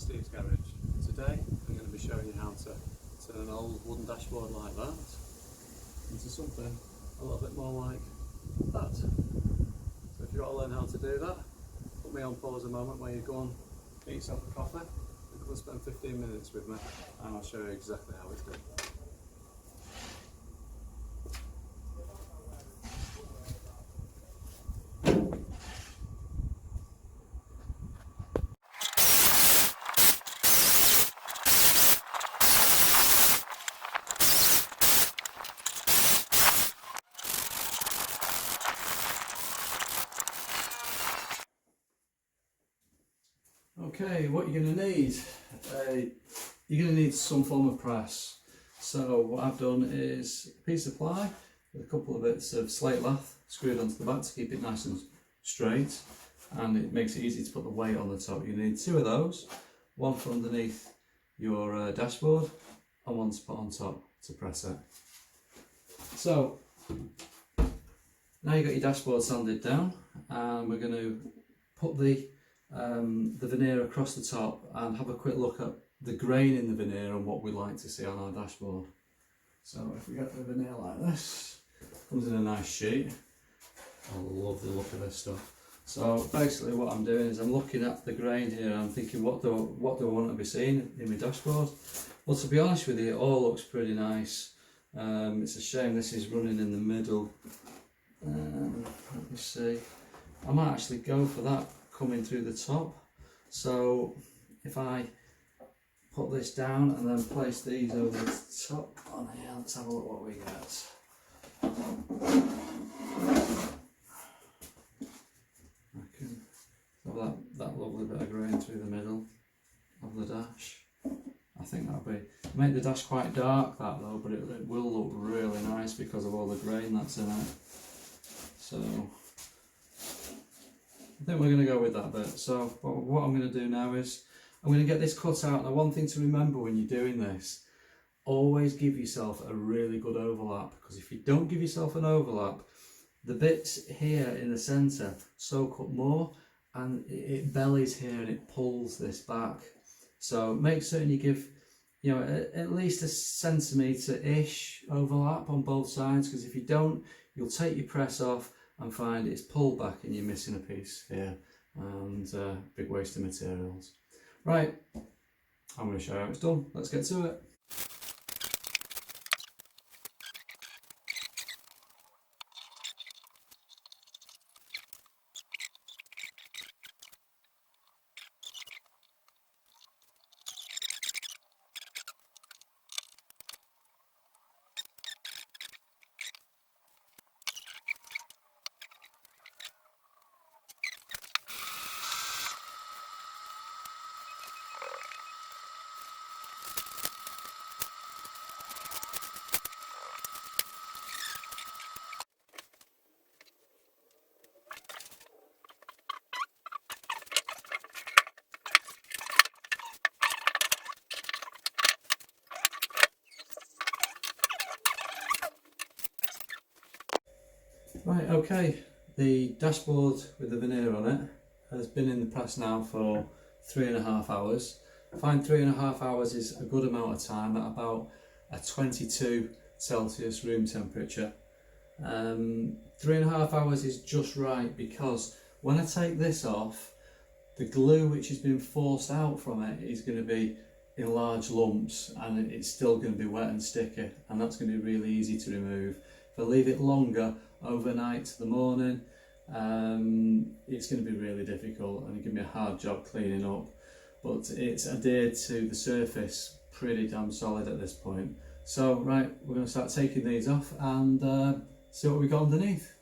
Steve's Garage. Today I'm going to be showing you how to turn an old wooden dashboard like that into something a little bit more like that. So if you want to learn how to do that, put me on pause a moment where you go and get yourself a coffee and come and spend 15 minutes with me and I'll show you exactly how it's done. Okay, what you're going to need, you're going to need some form of press. So what I've done is a piece of ply with a couple of bits of slate lath screwed onto the back to keep it nice and straight, and it makes it easy to put the weight on the top. You need two of those, one for underneath your dashboard and one to put on top to press it. So now you've got your dashboard sanded down, and we're going to put the veneer across the top and have a quick look at the grain in the veneer and what we like to see on our dashboard. So if we get the veneer like this, comes in a nice sheet. I love the look of this stuff. So basically what I'm doing is I'm looking at the grain here and I'm thinking, what do I want to be seeing in my dashboard? Well, to be honest with you, it all looks pretty nice. It's a shame this is running in the middle. Let me see. I might actually go for that coming through the top. So if I put this down and then place these over the top on here, let's have a look what we get. I can have that lovely bit of grain through the middle of the dash. I think that'll make the dash quite dark, that though, but it will look really nice because of all the grain that's in it. So I think we're going to go with that bit. So what I'm going to do now is I'm going to get this cut out. Now, one thing to remember when you're doing this, always give yourself a really good overlap, because if you don't give yourself an overlap, the bits here in the centre soak up more and it bellies here and it pulls this back. So make certain you give, you know, at least a centimetre-ish overlap on both sides, because if you don't, you'll take your press off and find it's pulled back and you're missing a piece here, and big waste of materials. Right, I'm going to show you how it's done. Let's get to it. Right, okay, the dashboard with the veneer on it has been in the press now for 3.5 hours. I find 3.5 hours is a good amount of time at about a 22 Celsius room temperature. 3.5 hours is just right, because when I take this off, the glue which has been forced out from it is going to be in large lumps and it's still going to be wet and sticky, and that's going to be really easy to remove. If I leave it longer, overnight to the morning, it's going to be really difficult and it can be a hard job cleaning up, but it's adhered to the surface pretty damn solid at this point. So right, we're going to start taking these off and see what we got underneath.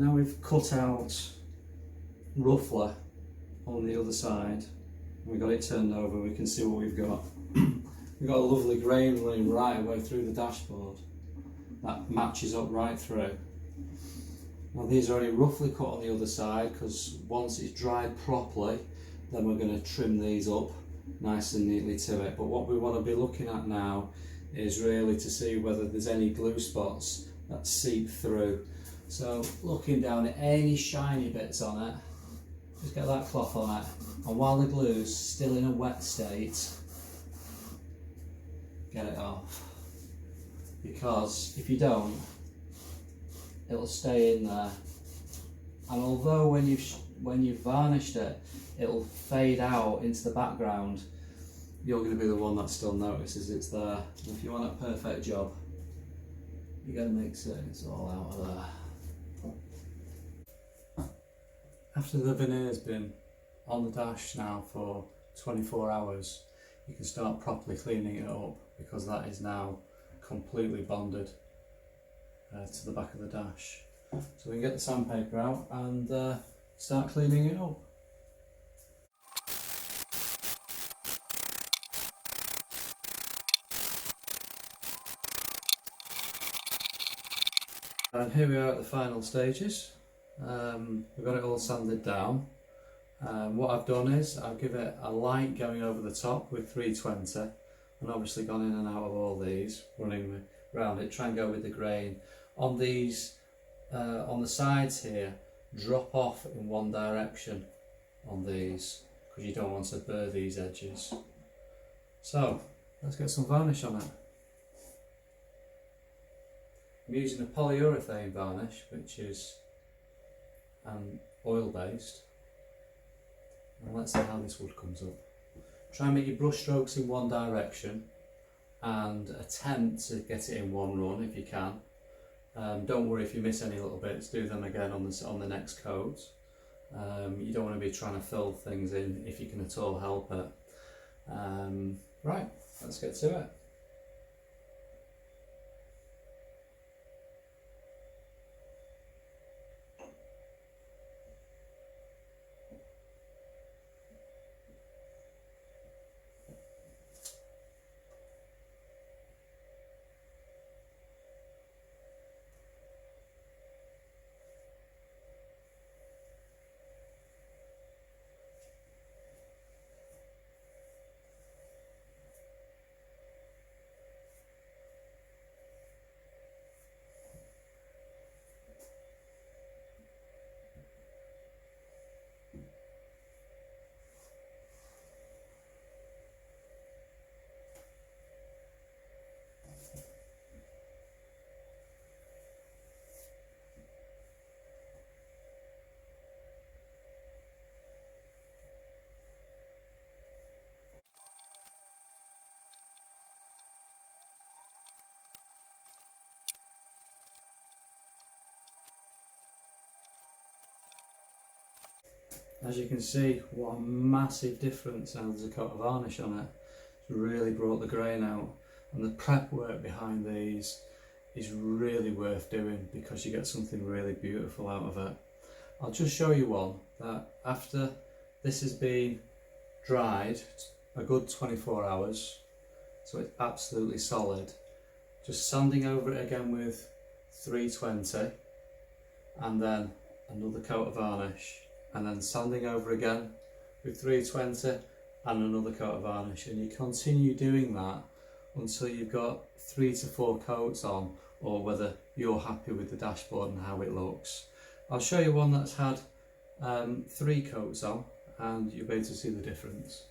now we've cut out roughly on the other side, we've got it turned over, we can see what we've got. We've got a lovely grain running right away through the dashboard that matches up right through. Now these are only roughly cut on the other side because once it's dried properly, then we're going to trim these up nice and neatly to it. But what we want to be looking at now is really to see whether there's any glue spots that seep through. So looking down at any shiny bits on it, just get that cloth on it, and while the glue's still in a wet state, get it off. Because if you don't, it'll stay in there, and although when you've varnished it, it'll fade out into the background, you're going to be the one that still notices it's there. And if you want a perfect job, you got to make certain it's all out of there. After the veneer's been on the dash now for 24 hours, you can start properly cleaning it up, because that is now completely bonded to the back of the dash. So we can get the sandpaper out and start cleaning it up. And here we are at the final stages. We've got it all sanded down. What I've done is I've given it a light going over the top with 320, and obviously gone in and out of all these, running around it, try and go with the grain. On these, on the sides here, drop off in one direction on these, because you don't want to burr these edges. So let's get some varnish on it. I'm using a polyurethane varnish, which is oil based, and let's see how this wood comes up. Try and make your brush strokes in one direction and attempt to get it in one run if you can. Don't worry if you miss any little bits, do them again on the next coat. You don't want to be trying to fill things in if you can at all help it. Right, let's get to it. As you can see, what a massive difference now there's a coat of varnish on it. It's really brought the grain out, and the prep work behind these is really worth doing because you get something really beautiful out of it. I'll just show you one that after this has been dried a good 24 hours, so it's absolutely solid, just sanding over it again with 320 and then another coat of varnish, and then sanding over again with 320 and another coat of varnish, and you continue doing that until you've got 3 to 4 coats on, or whether you're happy with the dashboard and how it looks. I'll show you one that's had 3 coats on, and you'll be able to see the difference.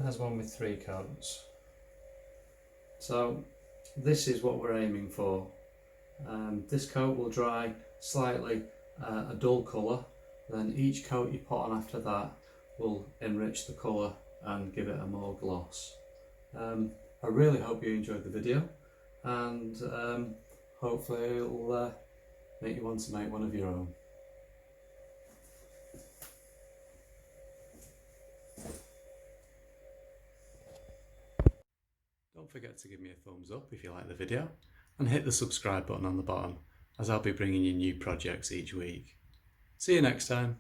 There's one with 3 coats. So this is what we're aiming for. This coat will dry slightly a dull colour, then each coat you put on after that will enrich the colour and give it a more gloss. I really hope you enjoyed the video, and hopefully it'll make you want to make one of your own. Don't forget to give me a thumbs up if you like the video, and hit the subscribe button on the bottom, as I'll be bringing you new projects each week. See you next time.